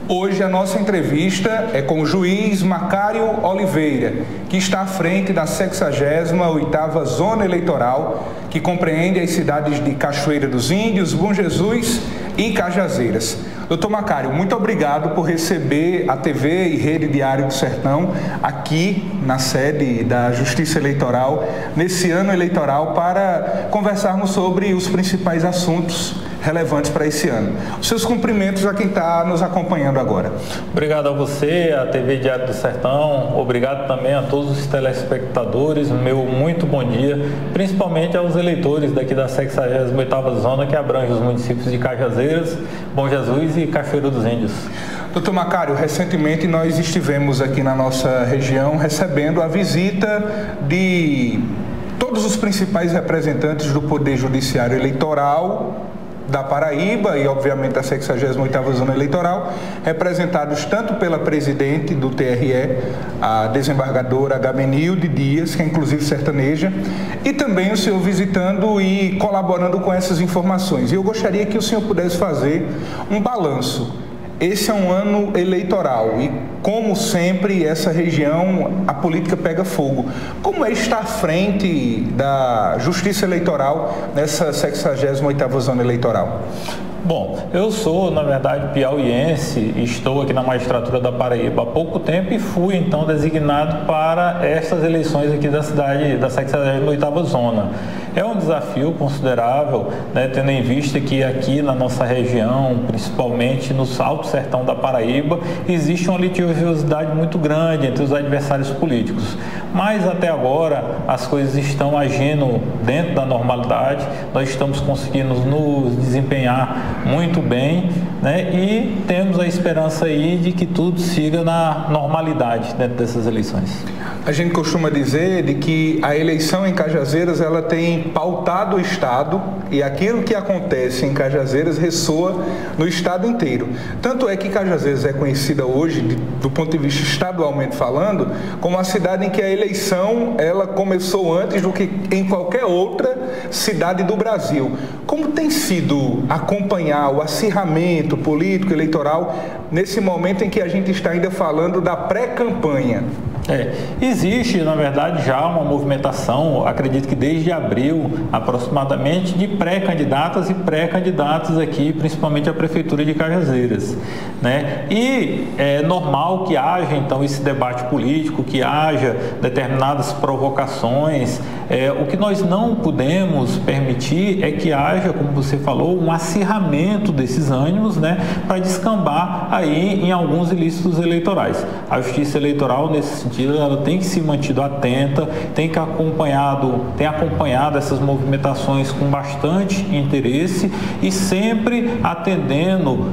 Hoje a nossa entrevista é com o juiz Macário Oliveira, que está à frente da 68ª Zona Eleitoral, que compreende as cidades de Cachoeira dos Índios, Bom Jesus e Cajazeiras. Doutor Macário, muito obrigado por receber a TV e Rede Diário do Sertão aqui na sede da Justiça Eleitoral, nesse ano eleitoral, para conversarmos sobre os principais assuntos relevantes para esse ano. Os seus cumprimentos a quem está nos acompanhando agora. Obrigado a você, a TV Diário do Sertão, obrigado também a todos os telespectadores, meu muito bom dia, principalmente aos eleitores daqui da 68ª Zona, que abrange os municípios de Cajazeiras, Bom Jesus e Cachoeira dos Índios. Doutor Macário, recentemente nós estivemos aqui na nossa região recebendo a visita de todos os principais representantes do Poder Judiciário Eleitoral da Paraíba e, obviamente, da 68ª Zona Eleitoral, representados tanto pela presidente do TRE, a desembargadora Agamenilde Dias, que é inclusive sertaneja, e também o senhor visitando e colaborando com essas informações. E eu gostaria que o senhor pudesse fazer um balanço. Esse é um ano eleitoral e, como sempre, essa região, a política pega fogo. Como é estar à frente da Justiça Eleitoral nessa 68ª Zona Eleitoral? Bom, eu sou, na verdade, piauiense, estou aqui na magistratura da Paraíba há pouco tempo e fui, então, designado para estas eleições aqui da cidade, da 68ª Zona. É um desafio considerável, né, tendo em vista que aqui na nossa região, principalmente no Alto Sertão da Paraíba, existe uma litigiosidade muito grande entre os adversários políticos. Mas até agora as coisas estão agindo dentro da normalidade, nós estamos conseguindo nos desempenhar muito bem, né, e temos a esperança aí de que tudo siga na normalidade dentro dessas eleições. A gente costuma dizer de que a eleição em Cajazeiras ela tem pautado o Estado e aquilo que acontece em Cajazeiras ressoa no Estado inteiro. Tanto é que Cajazeiras é conhecida hoje, do ponto de vista estadualmente falando, como a cidade em que a eleição ela começou antes do que em qualquer outra cidade do Brasil. Como tem sido acompanhar o acirramento político eleitoral nesse momento em que a gente está ainda falando da pré-campanha? Existe, na verdade, já uma movimentação, acredito que desde abril, aproximadamente, de pré-candidatas e pré-candidatos aqui, principalmente a Prefeitura de Cajazeiras, né? E é normal que haja, então, esse debate político, que haja determinadas provocações. O que nós não podemos permitir é que haja, como você falou, um acirramento desses ânimos, né, para descambar aí em alguns ilícitos eleitorais. A Justiça Eleitoral, nesse sentido, ela tem que se mantido atenta, tem acompanhado essas movimentações com bastante interesse e sempre atendendo,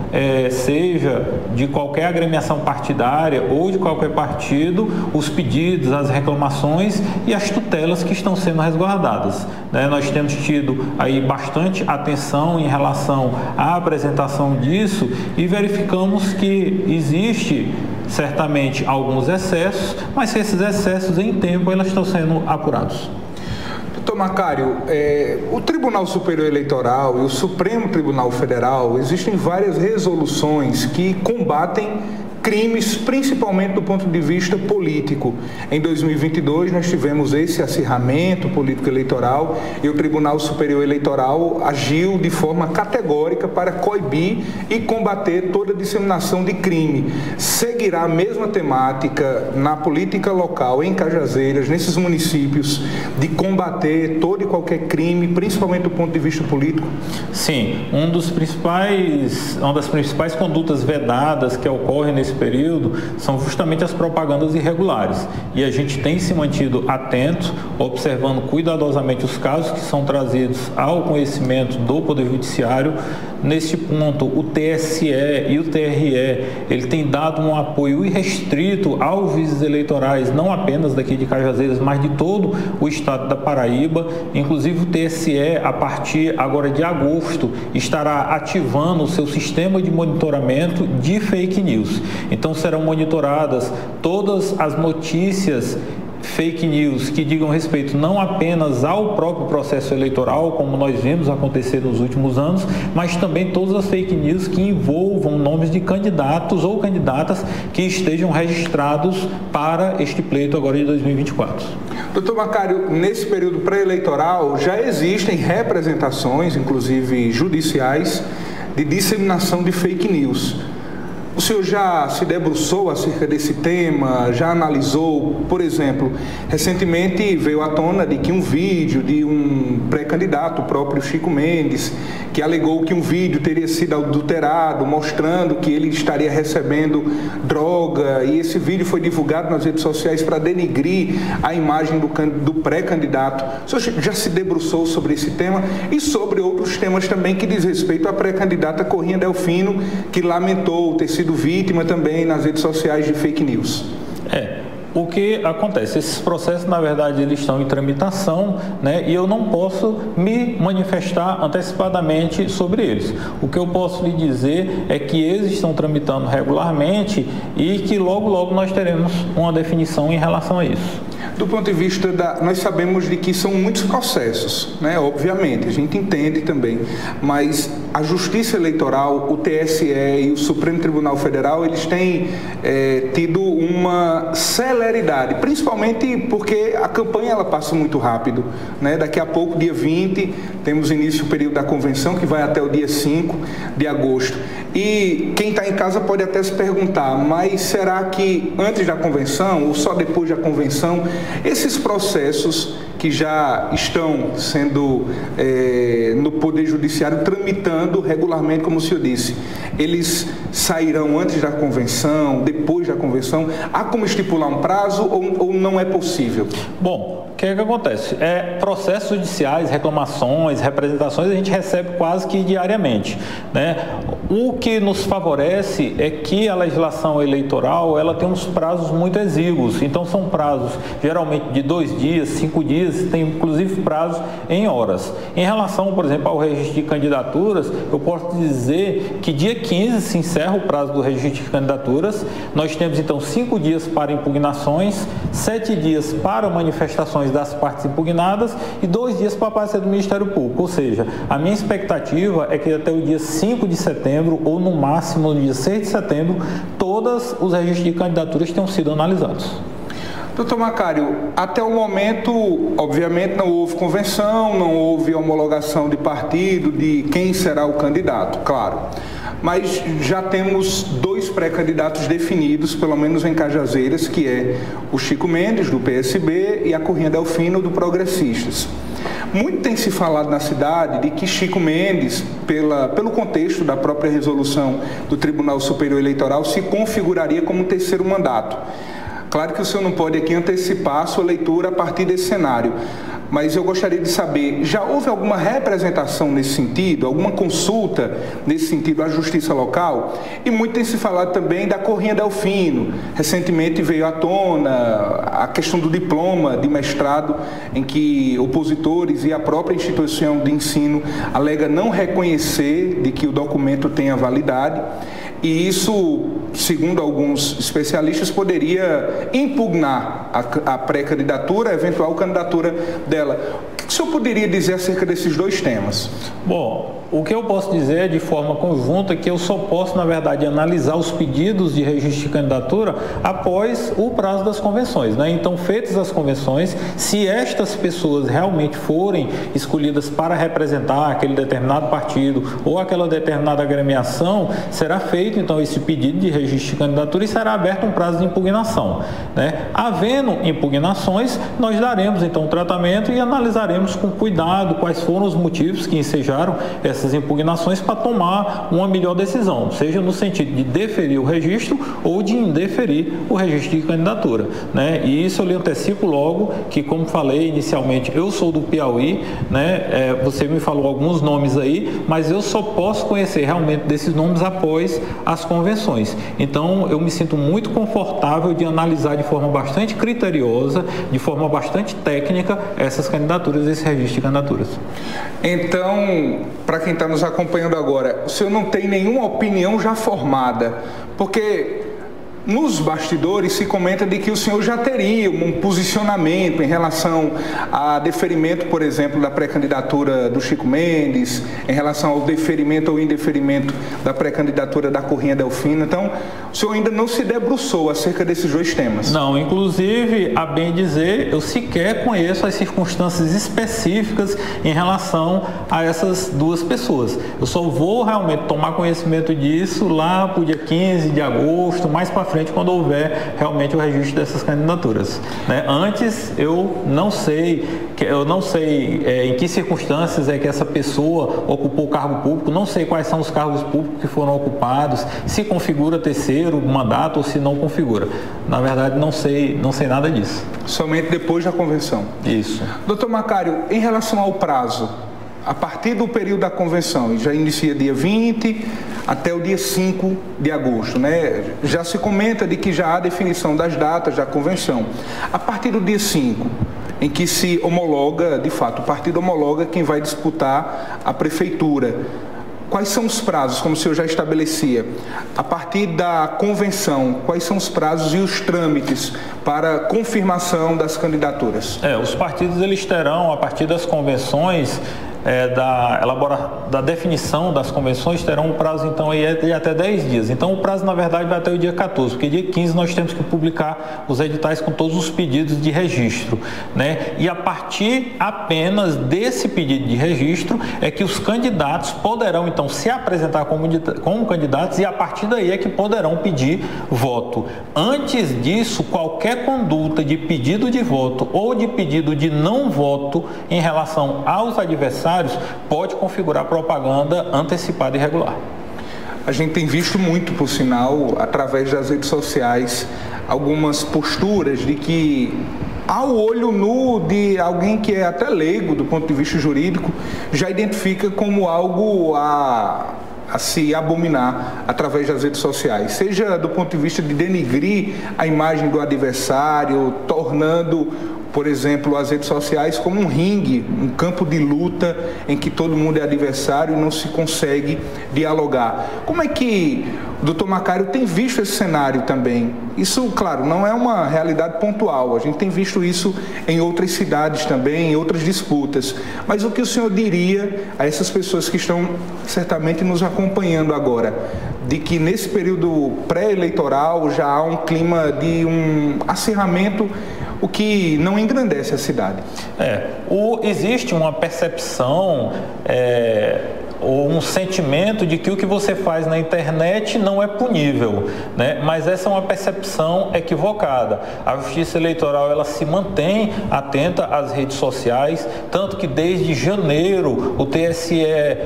seja de qualquer agremiação partidária ou de qualquer partido, os pedidos, as reclamações e as tutelas que estão sendo resguardadas, né? Nós temos tido aí bastante atenção em relação à apresentação disso e verificamos que existe certamente alguns excessos, mas esses excessos em tempo elas estão sendo apurados. Doutor Macário, o Tribunal Superior Eleitoral e o Supremo Tribunal Federal, existem várias resoluções que combatem crimes, principalmente do ponto de vista político. Em 2022, nós tivemos esse acirramento político eleitoral e o Tribunal Superior Eleitoral agiu de forma categórica para coibir e combater toda disseminação de crime. Seguirá a mesma temática na política local, em Cajazeiras, nesses municípios, de combater todo e qualquer crime, principalmente do ponto de vista político? Sim, uma das principais condutas vedadas que ocorrem nesse período são justamente as propagandas irregulares, e a gente tem se mantido atento, observando cuidadosamente os casos que são trazidos ao conhecimento do Poder Judiciário. Neste ponto, o TSE e o TRE, ele tem dado um apoio irrestrito aos juízes eleitorais, não apenas daqui de Cajazeiras, mas de todo o estado da Paraíba. Inclusive o TSE, a partir agora de agosto, estará ativando o seu sistema de monitoramento de fake news. Então serão monitoradas todas as notícias fake news que digam respeito não apenas ao próprio processo eleitoral, como nós vimos acontecer nos últimos anos, mas também todas as fake news que envolvam nomes de candidatos ou candidatas que estejam registrados para este pleito agora de 2024. Doutor Macário, nesse período pré-eleitoral já existem representações, inclusive judiciais, de disseminação de fake news. O senhor já se debruçou acerca desse tema, já analisou? Por exemplo, recentemente veio à tona de que um vídeo de um pré-candidato, o próprio Chico Mendes, que alegou que um vídeo teria sido adulterado, mostrando que ele estaria recebendo droga, e esse vídeo foi divulgado nas redes sociais para denigrir a imagem do pré-candidato. O senhor já se debruçou sobre esse tema e sobre outros temas também que diz respeito à pré-candidata Corrêa Delfino, que lamentou ter sido vítima também nas redes sociais de fake news? O que acontece? Esses processos, na verdade, eles estão em tramitação, né? E eu não posso me manifestar antecipadamente sobre eles. O que eu posso lhe dizer é que eles estão tramitando regularmente e que logo, logo nós teremos uma definição em relação a isso. Do ponto de vista nós sabemos de que são muitos processos, né? Obviamente, a gente entende também, mas a Justiça Eleitoral, o TSE e o Supremo Tribunal Federal, eles têm tido uma celeridade, principalmente porque a campanha ela passa muito rápido, né? Daqui a pouco, dia 20, temos início do período da convenção, que vai até o dia 5 de agosto. E quem está em casa pode até se perguntar, mas será que antes da convenção ou só depois da convenção, esses processos que já estão sendo no Poder Judiciário tramitando regularmente, como o senhor disse, eles sairão antes da convenção, depois da convenção? Há como estipular um prazo ou não é possível? Bom, o que é que acontece? Processos judiciais, reclamações, representações, a gente recebe quase que diariamente, né? O que nos favorece é que a legislação eleitoral, ela tem uns prazos muito exíguos, então são prazos geralmente de 2 dias, 5 dias, tem inclusive prazos em horas. Em relação, por exemplo, ao registro de candidaturas, eu posso dizer que dia 15 se encerra o prazo do registro de candidaturas, nós temos então 5 dias para impugnações, 7 dias para manifestações das partes impugnadas e 2 dias para parecer do Ministério Público, ou seja, a minha expectativa é que até o dia 5 de setembro ou no máximo no dia 6 de setembro, todos os registros de candidaturas tenham sido analisados. Doutor Macário, até o momento, obviamente, não houve convenção, não houve homologação de partido, de quem será o candidato, claro. Mas já temos 2 pré-candidatos definidos, pelo menos em Cajazeiras, que é o Chico Mendes, do PSB, e a Corrêa Delfino, do Progressistas. Muito tem se falado na cidade de que Chico Mendes, pelo contexto da própria resolução do Tribunal Superior Eleitoral, se configuraria como um 3º mandato. Claro que o senhor não pode aqui antecipar a sua leitura a partir desse cenário, mas eu gostaria de saber, já houve alguma representação nesse sentido, alguma consulta nesse sentido à Justiça Local? E muito tem se falado também da Corrêa Delfino. Recentemente veio à tona a questão do diploma de mestrado, em que opositores e a própria instituição de ensino alega não reconhecer de que o documento tenha validade. E isso, segundo alguns especialistas, poderia impugnar a pré-candidatura, a eventual candidatura dela. O que o senhor poderia dizer acerca desses 2 temas? Bom, o que eu posso dizer de forma conjunta é que eu só posso, na verdade, analisar os pedidos de registro de candidatura após o prazo das convenções, né? Então, feitas as convenções, se estas pessoas realmente forem escolhidas para representar aquele determinado partido ou aquela determinada agremiação, será feito, então, esse pedido de registro de candidatura e será aberto um prazo de impugnação, né? Havendo impugnações, nós daremos, então, tratamento e analisaremos com cuidado quais foram os motivos que ensejaram essas impugnações para tomar uma melhor decisão, seja no sentido de deferir o registro ou de indeferir o registro de candidatura, né? E isso eu lhe antecipo logo que, como falei inicialmente, eu sou do Piauí, né? Você me falou alguns nomes aí, mas eu só posso conhecer realmente desses nomes após as convenções. Então, eu me sinto muito confortável de analisar de forma bastante criteriosa, de forma bastante técnica, essas candidaturas, esse registro de candidaturas. Então, para quem está nos acompanhando agora, o senhor não tem nenhuma opinião já formada, porque nos bastidores se comenta de que o senhor já teria um posicionamento em relação a deferimento, por exemplo, da pré-candidatura do Chico Mendes, em relação ao deferimento ou indeferimento da pré-candidatura da Corrinha Delfina. Então, o senhor ainda não se debruçou acerca desses dois temas? Não, inclusive, a bem dizer, eu sequer conheço as circunstâncias específicas em relação a essas duas pessoas. Eu só vou realmente tomar conhecimento disso lá para o dia 15 de agosto, mais para frente, quando houver realmente o registro dessas candidaturas, né? Antes eu não sei em que circunstâncias é que essa pessoa ocupou o cargo público, não sei quais são os cargos públicos que foram ocupados, se configura terceiro mandato ou se não configura. Na verdade, não sei nada disso. Somente depois da convenção. Isso. Doutor Macário, em relação ao prazo, a partir do período da convenção, já inicia dia 20 até o dia 5 de agosto, né? Já se comenta de que já há definição das datas da convenção. A partir do dia 5, em que se homologa, de fato, o partido homologa quem vai disputar a prefeitura. Quais são os prazos, como o senhor já estabelecia? A partir da convenção, quais são os prazos e os trâmites para confirmação das candidaturas? Os partidos eles terão, a partir das convenções, da definição das convenções, terão um prazo então aí de até 10 dias. Então o prazo na verdade vai até o dia 14, porque dia 15 nós temos que publicar os editais com todos os pedidos de registro, né? E a partir apenas desse pedido de registro é que os candidatos poderão então se apresentar como candidatos, e a partir daí é que poderão pedir voto. Antes disso, qualquer conduta de pedido de voto ou de pedido de não voto em relação aos adversários pode configurar propaganda antecipada e irregular. A gente tem visto muito, por sinal, através das redes sociais, algumas posturas de que, ao olho nu de alguém que é até leigo do ponto de vista jurídico, já identifica como algo a se abominar através das redes sociais, seja do ponto de vista de denigrir a imagem do adversário, tornando, por exemplo, as redes sociais como um ringue, um campo de luta em que todo mundo é adversário e não se consegue dialogar. Como é que o doutor Macário tem visto esse cenário também? Isso, claro, não é uma realidade pontual, a gente tem visto isso em outras cidades também, em outras disputas. Mas o que o senhor diria a essas pessoas que estão certamente nos acompanhando agora, de que nesse período pré-eleitoral já há um clima de um acirramento, o que não engrandece a cidade? Existe uma percepção ou um sentimento de que o que você faz na internet não é punível, né? Mas essa é uma percepção equivocada. A Justiça Eleitoral ela se mantém atenta às redes sociais, tanto que desde janeiro o TSE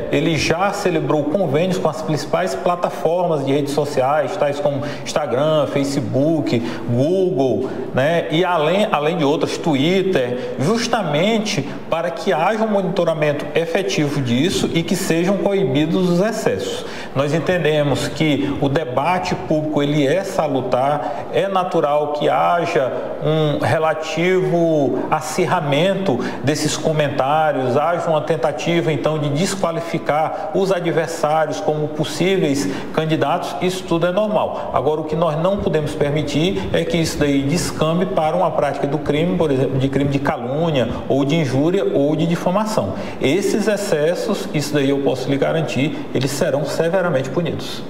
ele já celebrou convênios com as principais plataformas de redes sociais, tais como Instagram, Facebook, Google, né? E além de outras, Twitter, justamente para que haja um monitoramento efetivo disso e que sejam coibidos os excessos. Nós entendemos que o debate público ele é salutar, é natural que haja um relativo acirramento desses comentários, haja uma tentativa então de desqualificar os adversários como possíveis candidatos, isso tudo é normal. Agora, o que nós não podemos permitir é que isso daí descambe para uma prática do crime, por exemplo, de crime de calúnia, ou de injúria, ou de difamação. Esses excessos, isso daí eu posso lhe garantir, eles serão severamente punidos.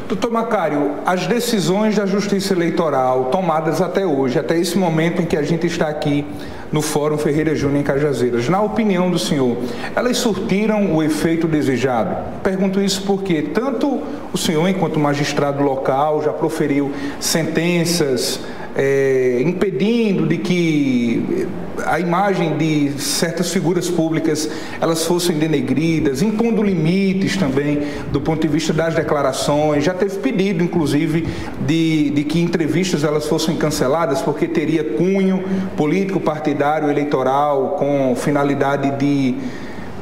Doutor Macário, as decisões da Justiça Eleitoral tomadas até hoje, até esse momento em que a gente está aqui no Fórum Ferreira Júnior em Cajazeiras, na opinião do senhor, elas surtiram o efeito desejado? Pergunto isso porque tanto o senhor, enquanto magistrado local, já proferiu sentenças impedindo de que a imagem de certas figuras públicas elas fossem denegridas, impondo limites também do ponto de vista das declarações. Já teve pedido, inclusive, de que entrevistas elas fossem canceladas porque teria cunho político, partidário, eleitoral, com finalidade de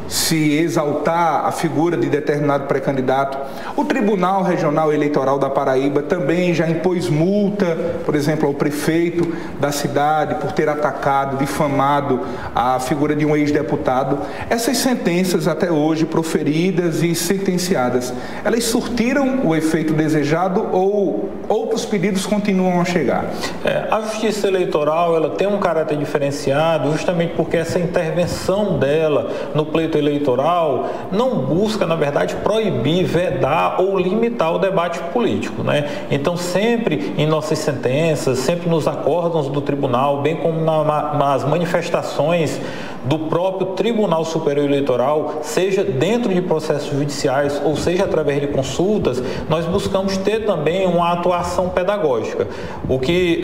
se exaltar a figura de determinado pré-candidato. O Tribunal Regional Eleitoral da Paraíba também já impôs multa, por exemplo, ao prefeito da cidade por ter atacado, difamado a figura de um ex-deputado. Essas sentenças até hoje proferidas e sentenciadas, elas surtiram o efeito desejado ou outros pedidos continuam a chegar? A Justiça Eleitoral, ela tem um caráter diferenciado justamente porque essa intervenção dela no pleito eleitoral não busca, na verdade, proibir, vedar ou limitar o debate político, né? Então, sempre em nossas sentenças, sempre nos acórdãos do tribunal, bem como nas manifestações do próprio Tribunal Superior Eleitoral, seja dentro de processos judiciais ou seja através de consultas, nós buscamos ter também uma atuação pedagógica. O que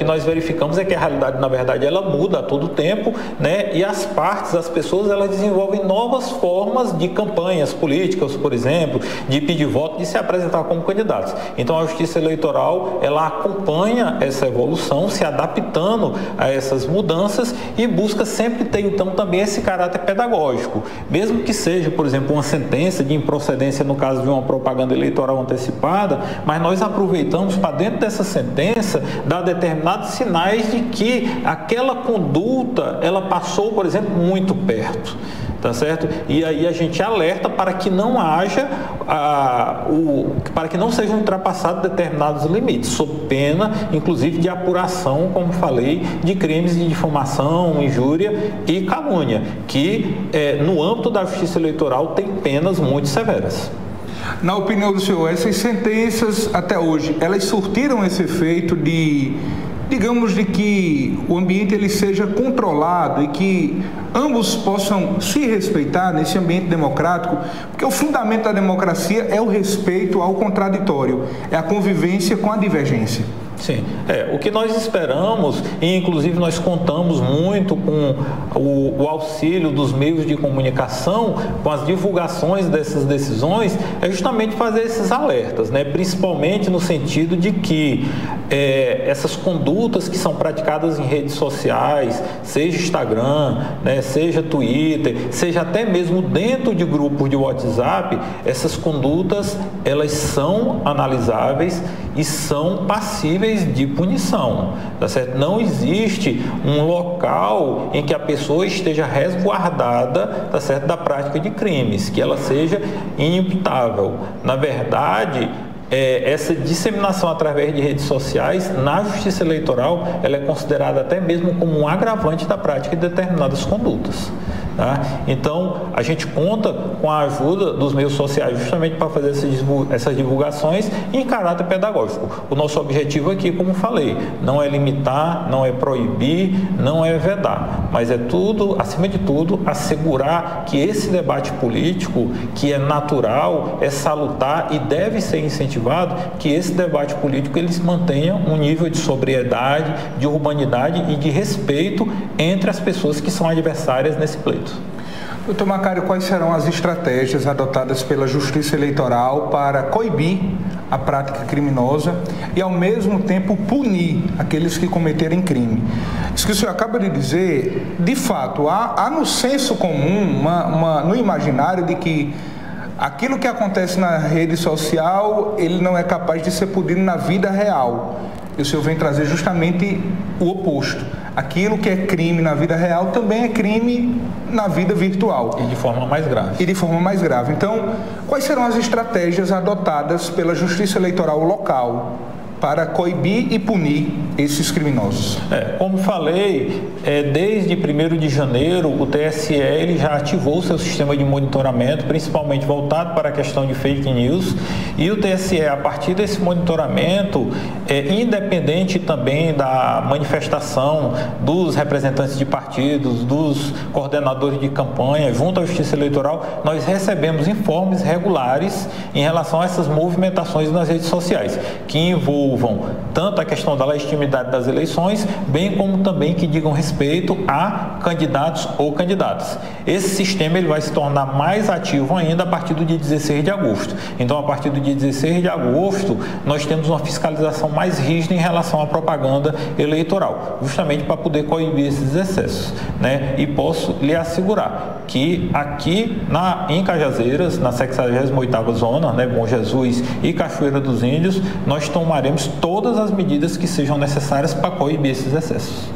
nós verificamos é que a realidade, na verdade, ela muda a todo tempo, né? E as partes, as pessoas, elas desenvolvem novas formas de campanhas políticas, por exemplo, de pedir voto, de se apresentar como candidatos. Então, a Justiça Eleitoral, ela acompanha essa evolução, se adaptando a essas mudanças e busca sempre ter, então, também esse caráter pedagógico. Mesmo que seja, por exemplo, uma sentença de improcedência no caso de uma propaganda eleitoral antecipada, mas nós aproveitamos para dentro dessa sentença dar determinados sinais de que aquela conduta, ela passou, por exemplo, muito perto. Tá certo? E aí a gente alerta para que não haja, para que não sejam ultrapassados determinados limites, sob pena, inclusive, de apuração, como falei, de crimes de difamação, injúria e calúnia, que no âmbito da Justiça Eleitoral tem penas muito severas. Na opinião do senhor, essas sentenças até hoje, elas surtiram esse efeito de, digamos, de que o ambiente ele seja controlado e que ambos possam se respeitar nesse ambiente democrático, porque o fundamento da democracia é o respeito ao contraditório, é a convivência com a divergência. Sim, o que nós esperamos, e inclusive nós contamos muito com o auxílio dos meios de comunicação, com as divulgações dessas decisões, é justamente fazer esses alertas, né? Principalmente no sentido de que essas condutas que são praticadas em redes sociais, seja Instagram, né, seja Twitter, seja até mesmo dentro de grupos de WhatsApp, essas condutas, elas são analisáveis e são passíveis de punição, tá certo? Não existe um local em que a pessoa esteja resguardada, tá certo, da prática de crimes, que ela seja inimputável. Na verdade, essa disseminação através de redes sociais, na Justiça Eleitoral, ela é considerada até mesmo como um agravante da prática de determinadas condutas. Tá? Então, a gente conta com a ajuda dos meios sociais justamente para fazer essas divulgações em caráter pedagógico. O nosso objetivo aqui, como falei, não é limitar, não é proibir, não é vedar, mas é tudo, acima de tudo, assegurar que esse debate político, que é natural, é salutar e deve ser incentivado, que esse debate político ele mantenha um nível de sobriedade, de urbanidade e de respeito entre as pessoas que são adversárias nesse pleito. Doutor Macário, quais serão as estratégias adotadas pela Justiça Eleitoral para coibir a prática criminosa e, ao mesmo tempo, punir aqueles que cometerem crime? Isso que o senhor acaba de dizer, de fato, há no senso comum, no imaginário de que aquilo que acontece na rede social, ele não é capaz de ser punido na vida real. E o senhor vem trazer justamente o oposto. Aquilo que é crime na vida real também é crime na vida virtual. E de forma mais grave. E de forma mais grave. Então, quais serão as estratégias adotadas pela Justiça Eleitoral local para coibir e punir esses criminosos? Como falei, desde 1º de janeiro, o TSE ele já ativou o seu sistema de monitoramento, principalmente voltado para a questão de fake news, e o TSE, a partir desse monitoramento, independente também da manifestação dos representantes de partidos, dos coordenadores de campanha, junto à Justiça Eleitoral, nós recebemos informes regulares em relação a essas movimentações nas redes sociais, que envolvem envolvam tanto a questão da legitimidade das eleições, bem como também que digam respeito a candidatos ou candidatas. Esse sistema ele vai se tornar mais ativo ainda a partir do dia 16 de agosto. Então, a partir do dia 16 de agosto, nós temos uma fiscalização mais rígida em relação à propaganda eleitoral, justamente para poder coibir esses excessos, né? E posso lhe assegurar que aqui em Cajazeiras, na 68ª zona, né, Bom Jesus e Cachoeira dos Índios, nós tomaremos todas as medidas que sejam necessárias para coibir esses excessos.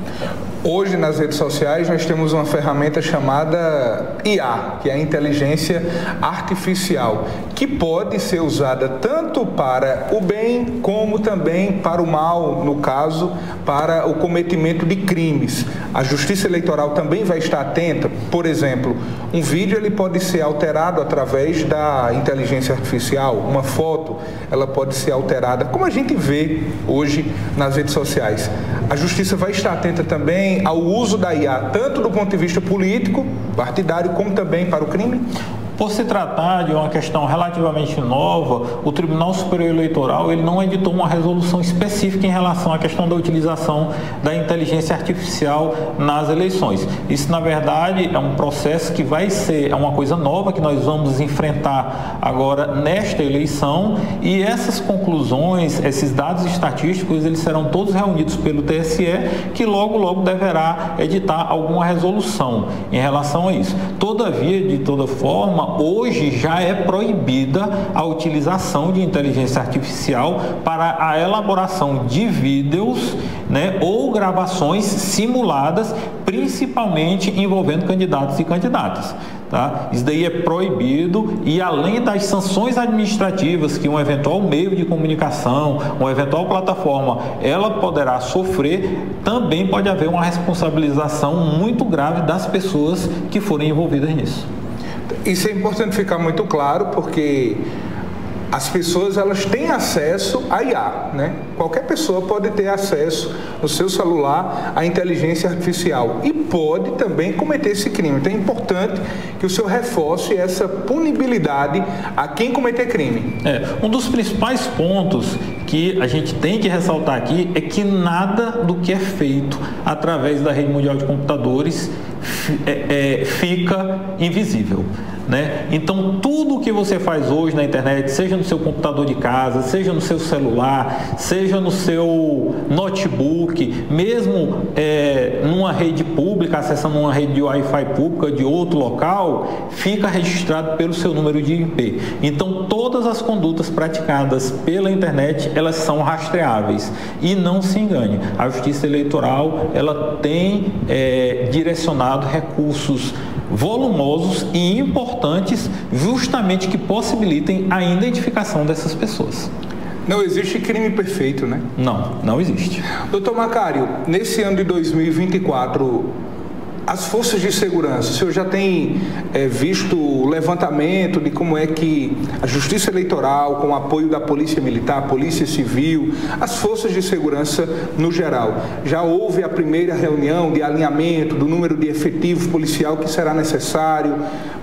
Hoje, nas redes sociais, nós temos uma ferramenta chamada IA, que é a inteligência artificial, que pode ser usada tanto para o bem como também para o mal, no caso, para o cometimento de crimes. A Justiça Eleitoral também vai estar atenta. Por exemplo, um vídeo ele pode ser alterado através da inteligência artificial, uma foto ela pode ser alterada, como a gente vê hoje nas redes sociais. A Justiça vai estar atenta também ao uso da IA, tanto do ponto de vista político, partidário, como também para o crime? Por se tratar de uma questão relativamente nova, o Tribunal Superior Eleitoral ele não editou uma resolução específica em relação à questão da utilização da inteligência artificial nas eleições. Isso, na verdade, é um processo que vai ser uma coisa nova que nós vamos enfrentar agora nesta eleição, e essas conclusões, esses dados estatísticos, eles serão todos reunidos pelo TSE, que logo deverá editar alguma resolução em relação a isso. Todavia, de toda forma, hoje já é proibida a utilização de inteligência artificial para a elaboração de vídeos, né, ou gravações simuladas, principalmente envolvendo candidatos e candidatas. Tá? Isso daí é proibido, e além das sanções administrativas que um eventual meio de comunicação, uma eventual plataforma, ela poderá sofrer, também pode haver uma responsabilização muito grave das pessoas que forem envolvidas nisso. Isso é importante ficar muito claro, porque as pessoas elas têm acesso à IA, né? Qualquer pessoa pode ter acesso no seu celular à inteligência artificial e pode também cometer esse crime. Então é importante que o senhor reforce essa punibilidade a quem cometer crime. Um dos principais pontos que a gente tem que ressaltar aqui é que nada do que é feito através da rede mundial de computadores fica invisível, né? Então tudo que você faz hoje na internet, seja no seu computador de casa, seja no seu celular, seja no seu notebook, mesmo numa rede pública, acessando uma rede de Wi-Fi pública de outro local, fica registrado pelo seu número de IP. Então todas as condutas praticadas pela internet, elas são rastreáveis. E não se engane, a Justiça Eleitoral ela tem direcionado recursos volumosos e importantes, justamente que possibilitem a identificação dessas pessoas. Não existe crime perfeito, né? Não existe. Doutor Macário, nesse ano de 2024, as forças de segurança, o senhor já tem visto o levantamento de como é que a Justiça Eleitoral, com o apoio da Polícia Militar, Polícia Civil, as forças de segurança no geral, já houve a primeira reunião de alinhamento do número de efetivo policial que será necessário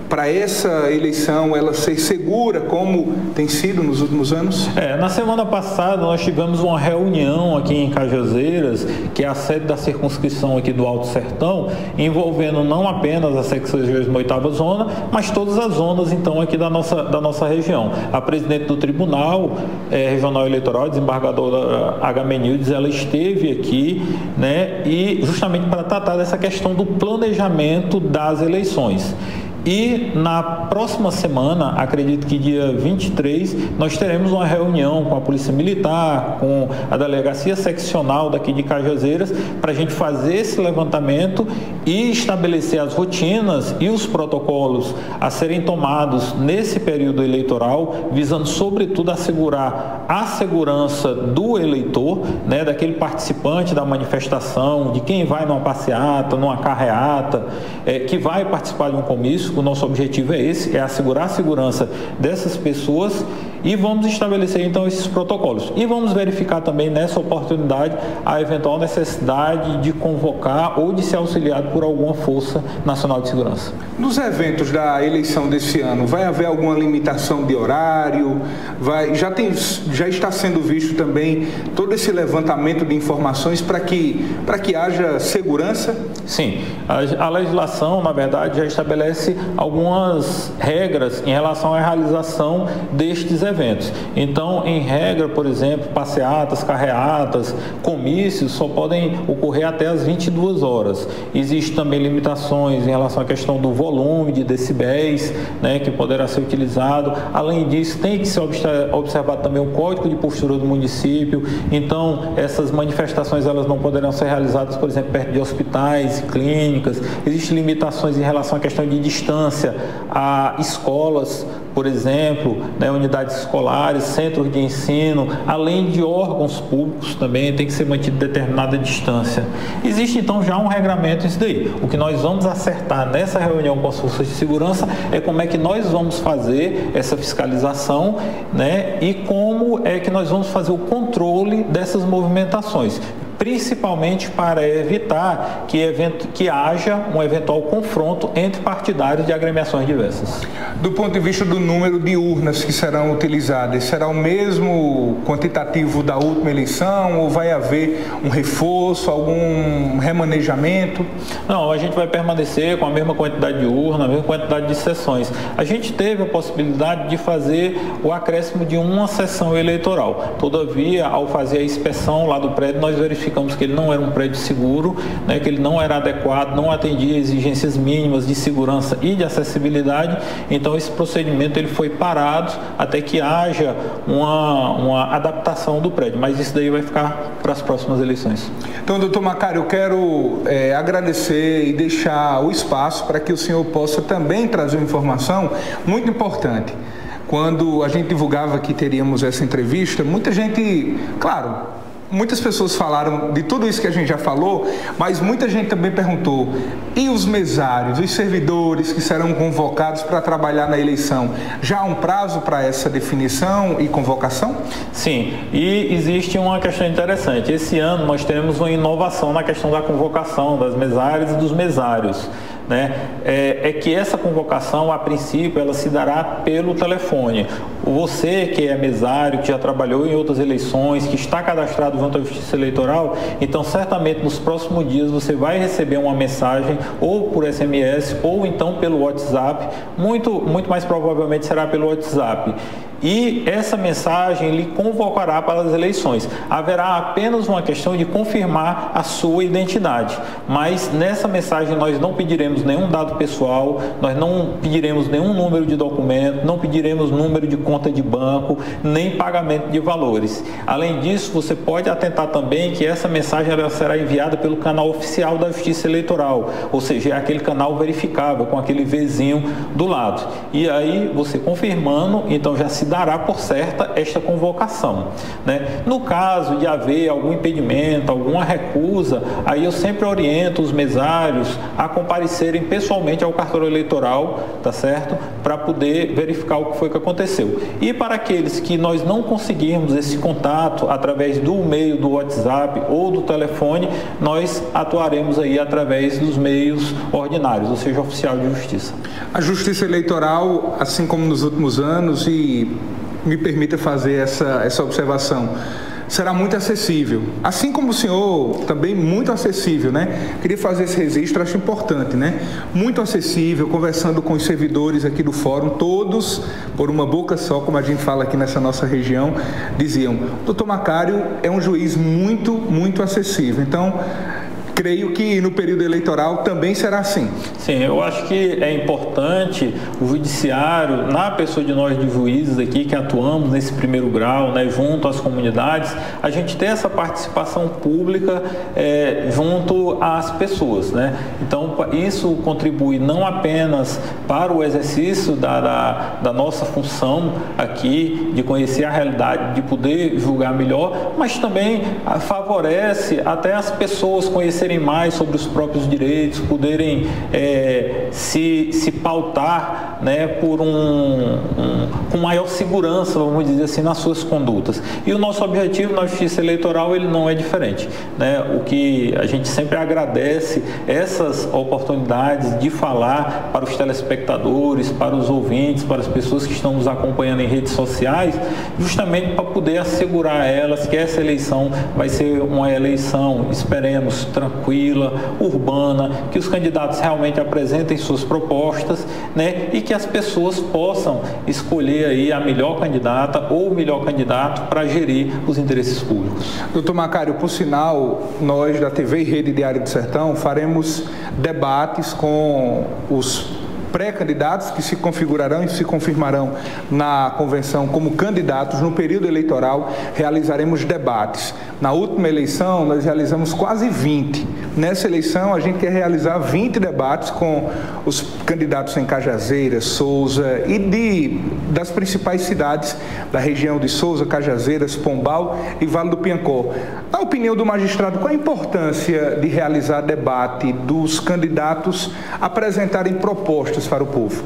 para essa eleição ela ser segura, como tem sido nos últimos anos? Na semana passada nós tivemos uma reunião aqui em Cajazeiras, que é a sede da circunscrição aqui do Alto Sertão, envolvendo não apenas a 68ª zona, mas todas as zonas então aqui da nossa região. A presidente do Tribunal Regional Eleitoral, a desembargadora Agamenildes, ela esteve aqui, né, e justamente para tratar dessa questão do planejamento das eleições. E na próxima semana, acredito que dia 23, nós teremos uma reunião com a Polícia Militar, com a Delegacia Seccional daqui de Cajazeiras, para a gente fazer esse levantamento e estabelecer as rotinas e os protocolos a serem tomados nesse período eleitoral, visando sobretudo assegurar a segurança do eleitor, né, daquele participante da manifestação, de quem vai numa passeata, numa carreata, que vai participar de um comício. O nosso objetivo é esse, é assegurar a segurança dessas pessoas E vamos estabelecer então esses protocolos. E vamos verificar também nessa oportunidade a eventual necessidade de convocar ou de ser auxiliado por alguma Força Nacional de Segurança. Nos eventos da eleição desse ano, vai haver alguma limitação de horário? Já está sendo visto também todo esse levantamento de informações para que haja segurança? Sim, a legislação, na verdade, já estabelece algumas regras em relação à realização destes eventos. Então, em regra, por exemplo, passeatas, carreatas, comícios só podem ocorrer até às 22 horas. Existem também limitações em relação à questão do volume de decibéis, né, que poderá ser utilizado. Além disso, tem que ser observado também o Código de Postura do município. Então, essas manifestações elas não poderão ser realizadas, por exemplo, perto de hospitais e clínicas. Existem limitações em relação à questão de distância a escolas, por exemplo, né, unidades escolares, centros de ensino, além de órgãos públicos também tem que ser mantido determinada distância. Existe então já um regramento isso daí. O que nós vamos acertar nessa reunião com as forças de segurança é como é que nós vamos fazer essa fiscalização, né, e como é que nós vamos fazer o controle dessas movimentações, principalmente para evitar que haja um eventual confronto entre partidários de agremiações diversas. Do ponto de vista do número de urnas que serão utilizadas, será o mesmo quantitativo da última eleição ou vai haver um reforço, algum remanejamento? Não, a gente vai permanecer com a mesma quantidade de urnas, a mesma quantidade de sessões. A gente teve a possibilidade de fazer o acréscimo de uma sessão eleitoral. Todavia, ao fazer a inspeção lá do prédio, nós verificamos que ele não era um prédio seguro, né, que ele não era adequado, não atendia exigências mínimas de segurança e de acessibilidade. Então esse procedimento ele foi parado até que haja uma adaptação do prédio, mas isso daí vai ficar para as próximas eleições. Então, doutor Macário, eu quero agradecer e deixar o espaço para que o senhor possa também trazer uma informação muito importante. Quando a gente divulgava que teríamos essa entrevista, muita gente, claro, muitas pessoas falaram de tudo isso que a gente já falou, mas muita gente também perguntou, e os mesários, os servidores que serão convocados para trabalhar na eleição? Já há um prazo para essa definição e convocação? Sim, e existe uma questão interessante. Esse ano nós teremos uma inovação na questão da convocação das mesárias e dos mesários. Né? É que essa convocação, a princípio, ela se dará pelo telefone. Você que é mesário, que já trabalhou em outras eleições, que está cadastrado junto à Justiça Eleitoral, então certamente nos próximos dias você vai receber uma mensagem ou por SMS ou então pelo WhatsApp, muito mais provavelmente será pelo WhatsApp. E essa mensagem lhe convocará para as eleições. Haverá apenas uma questão de confirmar a sua identidade, mas nessa mensagem nós não pediremos nenhum dado pessoal, nós não pediremos nenhum número de documento, não pediremos número de conta de banco, nem pagamento de valores. Além disso, você pode atentar também que essa mensagem ela será enviada pelo canal oficial da Justiça Eleitoral, ou seja, é aquele canal verificável, com aquele Vzinho do lado. E aí, você confirmando, então já se dará por certa esta convocação, né? No caso de haver algum impedimento, alguma recusa, aí eu sempre oriento os mesários a comparecerem pessoalmente ao cartório eleitoral, tá certo? Para poder verificar o que foi que aconteceu. E para aqueles que nós não conseguirmos esse contato através do meio do WhatsApp ou do telefone, nós atuaremos aí através dos meios ordinários, ou seja, oficial de justiça. A Justiça Eleitoral, assim como nos últimos anos, e me permita fazer essa observação, será muito acessível. Assim como o senhor, também muito acessível, né? Queria fazer esse registro, acho importante, né? Muito acessível, conversando com os servidores aqui do fórum, todos, por uma boca só, como a gente fala aqui nessa nossa região, diziam, doutor Macário é um juiz muito acessível. Então, creio que no período eleitoral também será assim. Sim, eu acho que é importante o judiciário, na pessoa de nós de juízes aqui que atuamos nesse primeiro grau, né, junto às comunidades, a gente ter essa participação pública junto às pessoas, né? Então, isso contribui não apenas para o exercício da nossa função aqui, de conhecer a realidade, de poder julgar melhor, mas também favorece até as pessoas conhecerem mais sobre os próprios direitos, poderem se pautar né, por com maior segurança, vamos dizer assim, nas suas condutas. E o nosso objetivo na Justiça Eleitoral, ele não é diferente, né? O que a gente sempre agradece essas oportunidades de falar para os telespectadores, para os ouvintes, para as pessoas que estão nos acompanhando em redes sociais, justamente para poder assegurar a elas que essa eleição vai ser uma eleição, esperemos, tranquila, urbana, que os candidatos realmente apresentem suas propostas, né, e que as pessoas possam escolher aí a melhor candidata ou o melhor candidato para gerir os interesses públicos. Doutor Macário, por sinal, nós da TV e Rede Diário do Sertão faremos debates com os pré-candidatos que se configurarão e se confirmarão na convenção como candidatos. No período eleitoral realizaremos debates. Na última eleição nós realizamos quase 20. Nessa eleição a gente quer realizar 20 debates com os candidatos em Cajazeiras, Souza e das principais cidades da região de Souza, Cajazeiras, Pombal e Vale do Piancó. Na opinião do magistrado, qual a importância de realizar debate dos candidatos apresentarem propostas para o povo?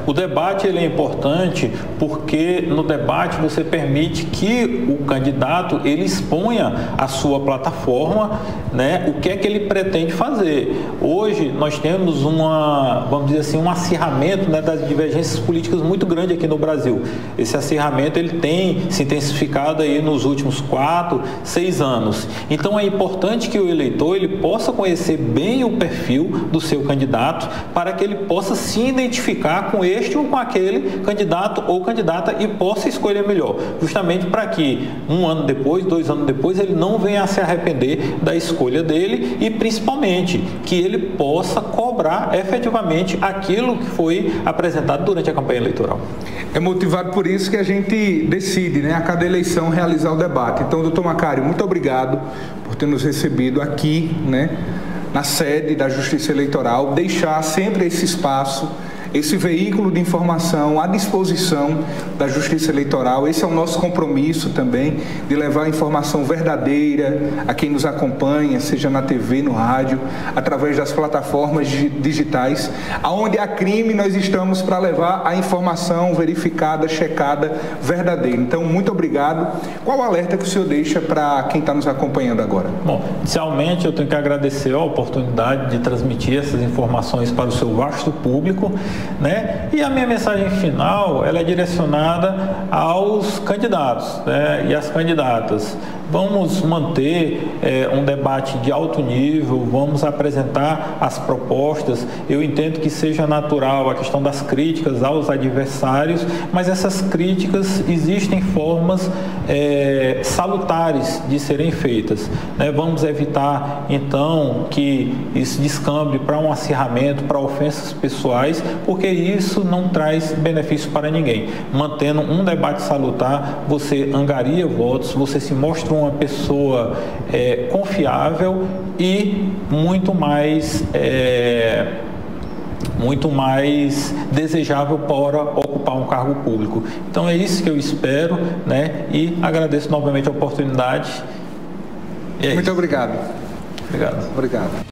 O debate ele é importante porque no debate você permite que o candidato ele exponha a sua plataforma, né, o que é que ele pretende fazer. Hoje nós temos vamos dizer assim, um acirramento, né, das divergências políticas muito grande aqui no Brasil. Esse acirramento ele tem se intensificado aí nos últimos 4, 6 anos. Então é importante que o eleitor ele possa conhecer bem o perfil do seu candidato para que ele possa se identificar com este ou com aquele candidato ou candidata e possa escolher melhor, justamente para que 1 ano depois, 2 anos depois, ele não venha a se arrepender da escolha dele e principalmente que ele possa cobrar efetivamente aquilo que foi apresentado durante a campanha eleitoral. É motivado por isso que a gente decide, né, a cada eleição realizar o debate. Então, doutor Macário, muito obrigado por ter nos recebido aqui, né, na sede da Justiça Eleitoral, deixar sempre esse espaço, esse veículo de informação à disposição da Justiça Eleitoral. Esse é o nosso compromisso também, de levar a informação verdadeira a quem nos acompanha, seja na TV, no rádio, através das plataformas digitais. Aonde há crime, nós estamos para levar a informação verificada, checada, verdadeira. Então, muito obrigado. Qual o alerta que o senhor deixa para quem está nos acompanhando agora? Bom, inicialmente eu tenho que agradecer a oportunidade de transmitir essas informações para o seu vasto público, né? E a minha mensagem final ela é direcionada aos candidatos, né, e às candidatas. Vamos manter um debate de alto nível, vamos apresentar as propostas. Eu entendo que seja natural a questão das críticas aos adversários, mas essas críticas existem formas salutares de serem feitas, né? Vamos evitar então que isso descambe para um acirramento, para ofensas pessoais, porque isso não traz benefício para ninguém. Mantendo um debate salutar, você angaria votos, você se mostra uma pessoa confiável e muito mais desejável para ocupar um cargo público. Então é isso que eu espero, né? E agradeço novamente a oportunidade. Muito obrigado. Obrigado. Obrigado.